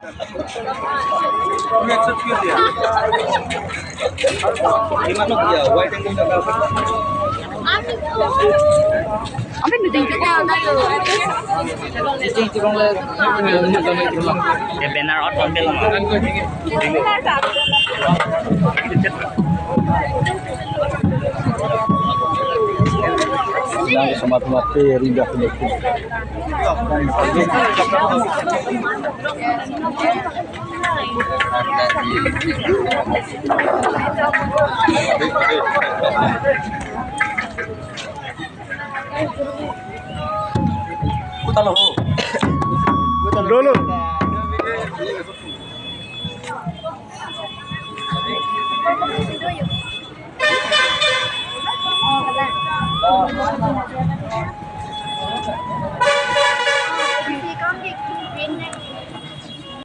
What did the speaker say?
Apa yang ditunjukkan tayo? Ya benar out tampil mah. Yang sama materi dah penyakit. Dulu. Video yuk.